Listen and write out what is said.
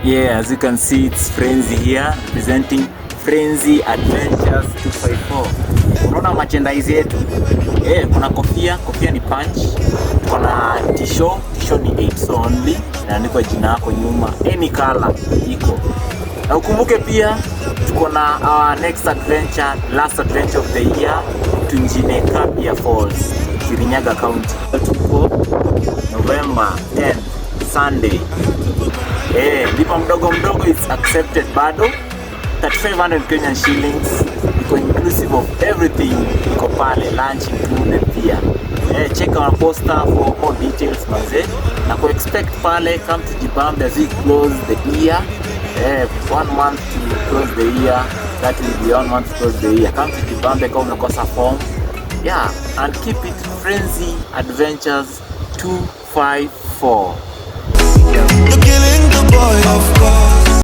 Yeah, as you can see, it's Frenzy here presenting Frenzy Adventures 254. Unaona merchandise yetu? Kuna kofia ni punch. Kuna t-shirt ni 8 only. Inaandikwa jina lako nyuma. Any color iko. Na ukumbuke pia tuko na our next adventure, last adventure of the year to Njine Kabia Falls, Kirinyaga County. Tuko November 10th, Sunday. Lipa mdogo is accepted bado. 3500 Kenyan shillings. Iko inclusive of everything. Iko pale, lunch included pia. Check our poster for more details manze. Na ku expect pale, come to Jibambe as we close the year. 1 month to close the year. That will be 1 month to close the year. Come to Jibambe kama umekosa form. Yeah, and keep it Frenzy Adventures 254.